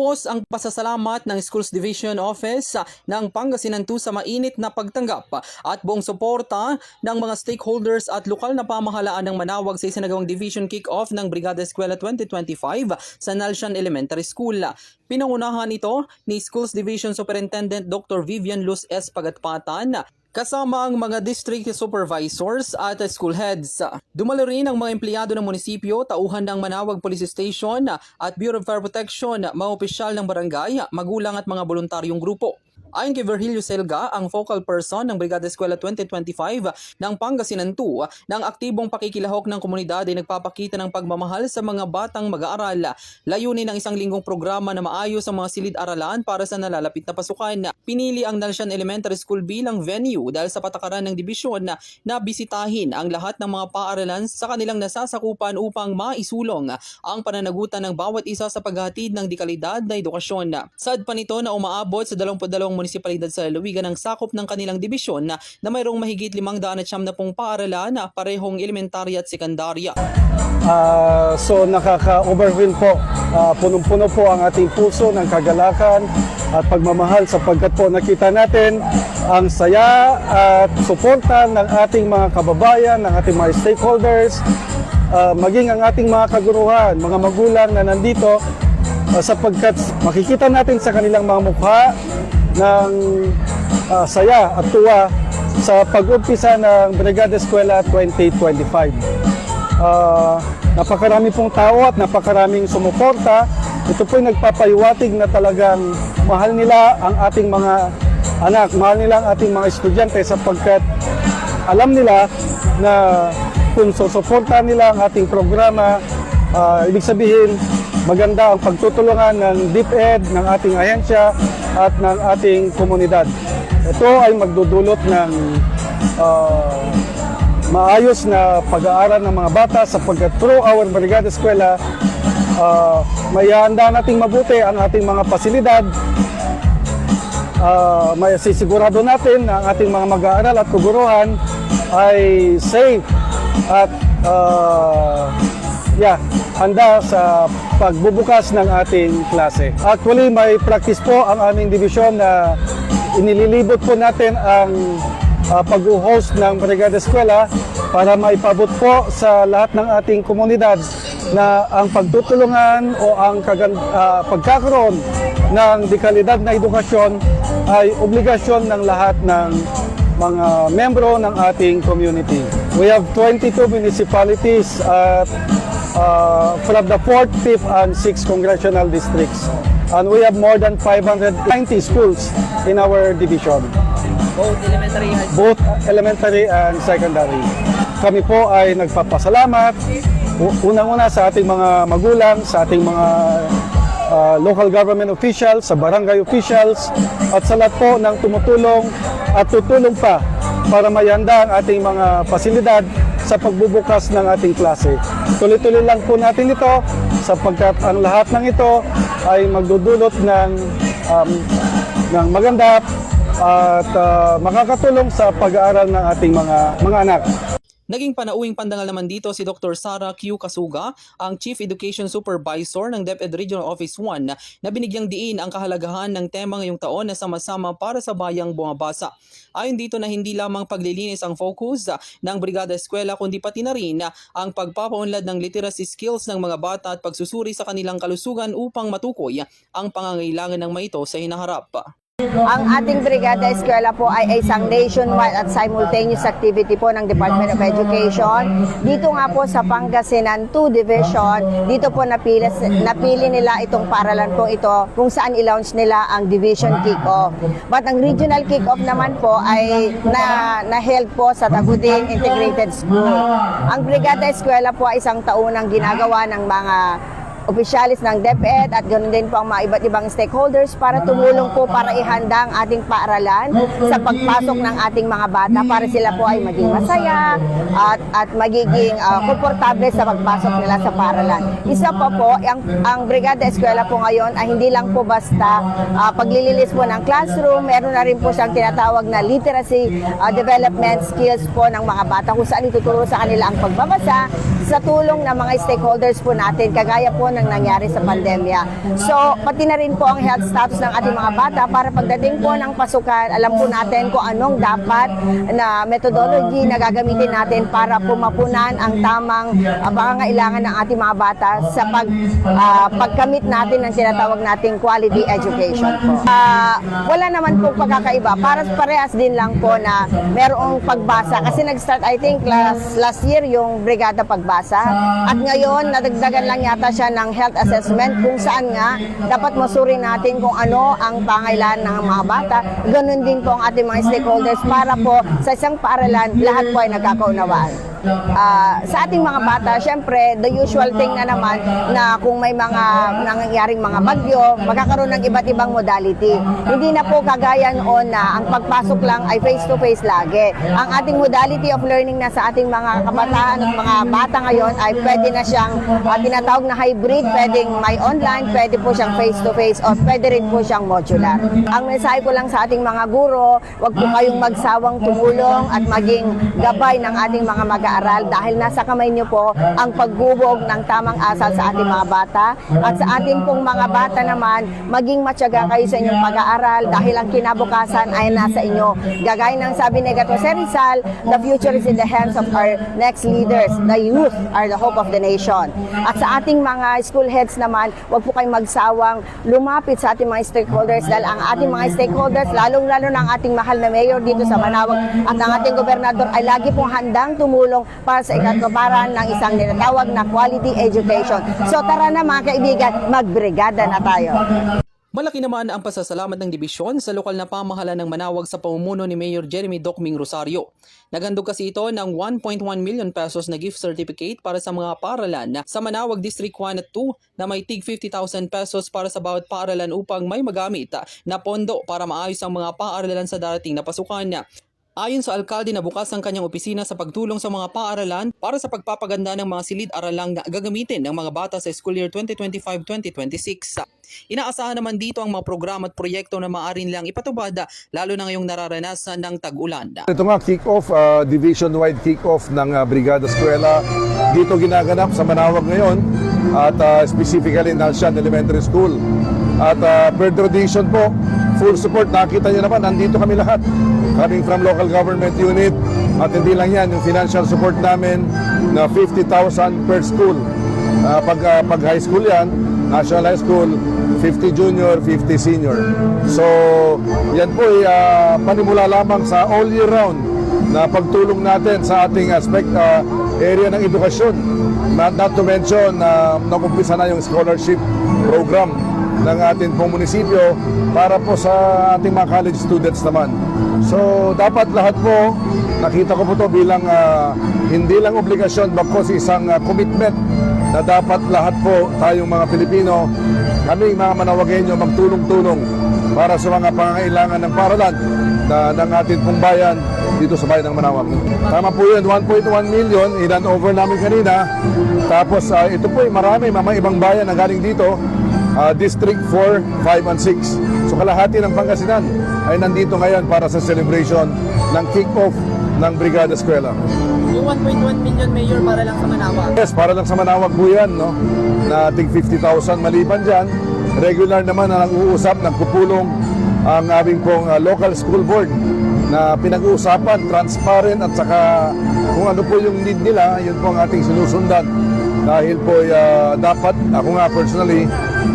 Lubos ang pasasalamat ng Schools Division Office ng Pangasinan 2 sa mainit na pagtanggap at buong suporta ng mga stakeholders at lokal na pamahalaan ng Manawag sa isinagawang Division Kick-Off ng Brigada Eskwela 2025 sa Nalshan Elementary School. Pinangunahan ito ni Schools Division Superintendent Dr. Vivian Luz S. Pagatpatan kasama ang mga district supervisors at school heads. Dumalo rin ang mga empleyado ng munisipyo, tauhan ng Manawag Police Station at Bureau of Fire Protection, mga opisyal ng barangay, magulang at mga voluntaryong grupo. Ayon kay Virgilio Selga, ang focal person ng Brigada Eskwela 2025 ng Pangasinan 2, ng aktibong pakikilahok ng komunidad ay nagpapakita ng pagmamahal sa mga batang mag-aaral. Layunin ng isang linggong programa na maayos ang mga silid-aralan para sa nalalapit na pasukan. Pinili ang Nalshan Elementary School bilang venue dahil sa patakaran ng dibisyon na bisitahin ang lahat ng mga paaralan sa kanilang nasasakupan upang maisulong ang pananagutan ng bawat isa sa paghahatid ng dekalidad na edukasyon. Saad pa nito na umaabot sa 22 munisipalidad sa lalawigan ang sakop ng kanilang dibisyon na mayroong mahigit 570 paaralan na parehong elementarya at sekundarya. So nakaka-overwhelm po. Punong-puno po ang ating puso ng kagalakan at pagmamahal sapagkat po nakita natin ang saya at suporta ng ating mga kababayan, ng ating mga stakeholders, maging ang ating mga kaguruhan, mga magulang na nandito sapagkat makikita natin sa kanilang mga mukha ng saya at tuwa sa pag-umpisa ng Brigada Eskwela 2025. Napakarami pong tao at napakaraming sumuporta. Ito po'y nagpapayuwatig na talagang mahal nila ang ating mga anak, mahal nila ang ating mga estudyante sapagkat alam nila na kung susuportahan nila ang ating programa, ibig sabihin maganda ang pagtutulungan ng DepEd, ng ating ahensya at ng ating komunidad. Ito ay magdudulot ng maayos na pag-aaral ng mga bata sapagkat through our Brigada Eskwela, may handa nating mabuti ang ating mga pasilidad. May sisigurado natin na ang ating mga mag-aaral at kaguruhan ay safe at handa sa pagbubukas ng ating klase. Actually, may practice po ang aming division na inililibot po natin ang pag-host ng Brigada Eskwela para maipabot po sa lahat ng ating komunidad na ang pagtutulungan o ang pagkakaroon ng dekalidad na edukasyon ay obligasyon ng lahat ng mga membro ng ating community. We have 22 municipalities at from the 4th, 5th, and 6th congressional districts. And we have more than 590 schools in our division. Both elementary and secondary. Kami po ay nagpapasalamat unang-una sa ating mga magulang, sa ating mga local government officials, sa barangay officials, at sa lahat po ng tumutulong at tutulong pa para mayanda ang ating mga pasilidad sa pagbubukas ng ating klase. Tuloy-tuloy lang po natin ito sapagkat ang lahat ng ito ay magdudulot ng maganda at makakatulong sa pag-aaral ng ating mga anak. Naging panauwing pandangal naman dito si Dr. Sara Q. Kasuga, ang Chief Education Supervisor ng DepEd Regional Office 1 na binigyang diin ang kahalagahan ng tema ngayong taon na sama-sama para sa bayang bumabasa. Ayon dito na hindi lamang paglilinis ang focus ng Brigada Eskwela kundi pati na rin ang pagpapaunlad ng literacy skills ng mga bata at pagsusuri sa kanilang kalusugan upang matukoy ang pangangailangan ng mga ito sa hinaharap. Ang ating Brigada Eskwela po ay isang nationwide at simultaneous activity po ng Department of Education. Dito nga po sa Pangasinan 2 Division, dito po napili nila itong paaralan po ito kung saan i-launch nila ang Division Kick-Off. But ang Regional Kick-Off naman po ay na-held po sa Tagudin Integrated School. Ang Brigada Eskwela po ay isang taunang ginagawa ng mga opisyalis ng DepEd at ganoon din po ang mga iba't ibang stakeholders para tumulong po para ihanda ang ating paaralan sa pagpasok ng ating mga bata para sila po ay maging masaya at magiging komportable sa pagpasok nila sa paaralan. Isa pa po, ang Brigada Eskwela po ngayon ay hindi lang po basta paglilinis po ng classroom, meron na rin po siyang tinatawag na literacy development skills po ng mga bata kung saan ituturo sa kanila ang pagbabasa, sa tulong ng mga stakeholders po natin, kagaya po ng nangyari sa pandemya. So, pati na rin po ang health status ng ating mga bata para pagdating po ng pasukan, alam po natin kung anong dapat na methodology na gagamitin natin para po mapunan ang tamang pangangailangan ng ating mga bata sa pagkamit natin ng tinatawag nating quality education po. Wala naman po pagkakaiba. Parehas din lang po na merong pagbasa. Kasi nag-start, I think, last year yung Brigada Pagbasa. At ngayon, nadagdagan lang yata siya ng health assessment kung saan nga dapat masuri natin kung ano ang pangailangan ng mga bata. Ganun din po ang ating mga stakeholders para po sa isang paaralan, lahat po ay nagkakaunawaan. Sa ating mga bata, syempre, the usual thing na naman na kung may mga nangyaring mga bagyo, magkakaroon ng iba't ibang modality. Hindi na po kagaya noon na ang pagpasok lang ay face-to-face lagi. Ang ating modality of learning na sa ating mga kabataan at mga bata ngayon ay pwede na siyang tinatawag na hybrid, pwedeng may online, pwede po siyang face-to-face o pwede rin po siyang modular. Ang mensahe ko lang sa ating mga guro, huwag po kayong magsawang tumulong at maging gabay ng ating mga mag-aaral dahil nasa kamay niyo po ang pagbubog ng tamang asal sa ating mga bata at sa ating pong mga bata naman, maging matyaga kayo sa inyong pag-aaral dahil ang kinabukasan ay nasa inyo. Gagaya ng sabi ni Gato Rizal, the future is in the hands of our next leaders. The youth are the hope of the nation. At sa ating mga school heads naman, huwag po kayong magsawang lumapit sa ating mga stakeholders dahil ang ating mga stakeholders, lalong-lalo ng ating mahal na mayor dito sa Manawag at ang ating gobernador ay lagi pong handang tumulong para sa ikatuparan ng isang tinatawag na quality education. So tara na mga kaibigan, magbrigada na tayo. Malaki naman ang pasasalamat ng dibisyon sa lokal na pamahalaan ng Manawag sa pamumuno ni Mayor Jeremy Docming Rosario. Naghandog kasi ito ng 1.1 million pesos na gift certificate para sa mga paaralan sa Manawag District 1 at 2 na may tig 50,000 pesos para sa bawat paaralan upang may magamit na pondo para maayos ang mga paaralan sa darating na pasukan. Ayon sa alkalde na bukas ang kanyang opisina sa pagtulong sa mga paaralan para sa pagpapaganda ng mga silid-aralang na gagamitin ng mga bata sa school year 2025-2026. Inaasahan naman dito ang mga programa at proyekto na maaari nilang ipatubad lalo na ngayong nararanasan ng tag-ulan. Ito nga kick-off, division-wide kick-off ng Brigada Eskwela. Dito ginaganap sa Manawag ngayon at specifically Nalshan Elementary School. At per tradition po, full support. Nakita niyo naman, nandito kami lahat. Coming from local government unit. At hindi lang yan, yung financial support namin na 50,000 per school. Pag high school yan, national high school, 50 junior, 50 senior. So, yan po ay panimula lamang sa all year round na pagtulong natin sa ating aspect area ng edukasyon. Not to mention na nakumpisa na yung scholarship program ng ating pong munisipyo para po sa ating mga college students naman. So, dapat lahat po, nakita ko po to bilang hindi lang obligasyon, bagkos isang commitment na dapat lahat po tayong mga Pilipino, kami mga Manawagenyo magtulong-tulong para sa mga pangangailangan ng paaralan ng ating pong bayan dito sa bayan ng Manawag. Tama po yun, 1.1 million, ilan over namin kanina. Tapos ito po marami, mga ibang bayan na galing dito, District 4, 5, and 6. So kalahati ng Pangasinan ay nandito ngayon para sa celebration ng kick-off ng Brigada Eskwela. Yung 1.1 million mayor para lang sa Manawag? Yes, para lang sa Manawag po yan, no? Na tig 50,000 maliban dyan. Regular naman na nag-uusap, nagpupulong ang aming pong local school board na pinag-uusapan, transparent at saka kung ano po yung need nila, yun po ang ating sinusundan. Dahil po dapat, ako nga personally,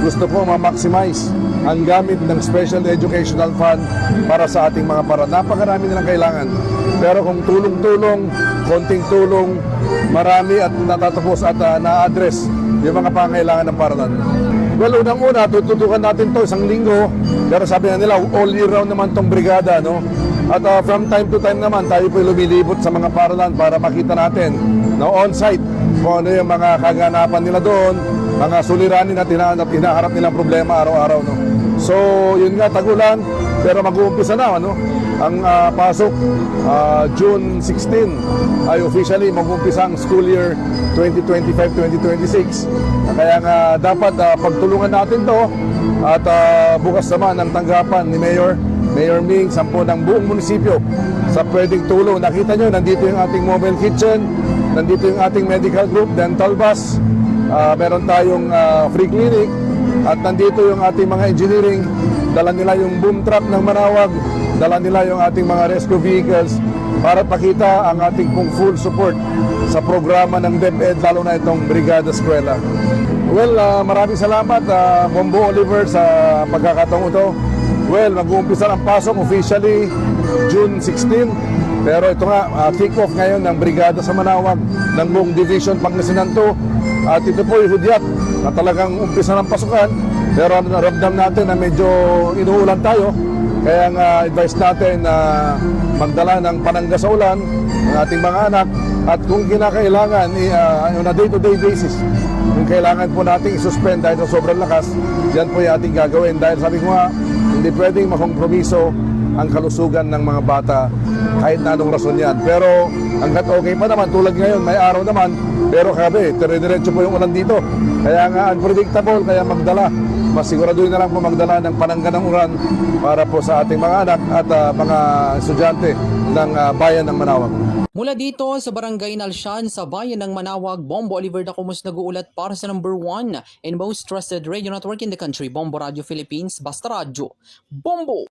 gusto ko ma-maximize ang gamit ng Special Educational Fund para sa ating mga para. Napakarami nilang kailangan. Pero kung tulong-tulong, konting tulong, marami at natatapos at na-address yung mga pangailangan ng paralan. Well, unang-una, tututukan natin to isang linggo. Pero sabi na nila, all year round naman tong brigada, no? At from time to time naman, tayo po lumilibot sa mga paralan para makita natin na on-site kung ano yung mga kaganapan nila doon, mga suliranin na tinaharap nilang problema araw-araw, no? So, yun nga, tag-ulan, pero mag-uumpisa na, ano? Ang pasok, June 16 ay officially mag-uumpisa ang school year 2025-2026. Kaya nga, dapat pagtulungan natin to at bukas naman ang tanggapan ni Mayor Ming, sampo ng buong munisipyo sa pwedeng tulong. Nakita nyo, nandito yung ating mobile kitchen, nandito yung ating medical group, dental bus, meron tayong free clinic, at nandito yung ating mga engineering, dala nila yung boom truck ng Manawag, dala nila yung ating mga rescue vehicles para pakita ang ating pong full support sa programa ng DepEd, lalo na itong Brigada Eskwela. Well, maraming salamat Bombo Oliver sa pagkakataong ito. Well, mag-uumpisa ang pasok officially June 16. Pero ito nga, kick-off ngayon ng Brigada sa Manawag ng buong Division Pangasinan 2. At ito po yung hudyat na talagang umpisa ng pasukan. Pero naramdam natin na medyo inuulan tayo. Kaya nga advice natin na magdala ng panangga sa ulan ng ating mga anak. At kung kinakailangan, on a day-to-day basis, kung kailangan po nating i-suspend dahil sa sobrang lakas, yan po yung ating gagawin. Dahil sabi ko nga, hindi pwedeng makompromiso ang kalusugan ng mga bata kahit na anong rason yan. Pero hanggat okay pa naman, tulad ngayon, may araw naman, pero kabe, dire-diretso po yung ulan dito. Kaya nga unpredictable, kaya magdala. Mas siguraduhin na lang po magdala ng panangga ng ulan para po sa ating mga anak at mga estudyante ng bayan ng Manawag. Mula dito sa Barangay Nalsyan sa bayan ng Manawag, Bombo Oliver Dacumus nag-uulat para sa number 1 and most trusted radio network in the country, Bombo Radio Philippines, Basta Radio. Bombo!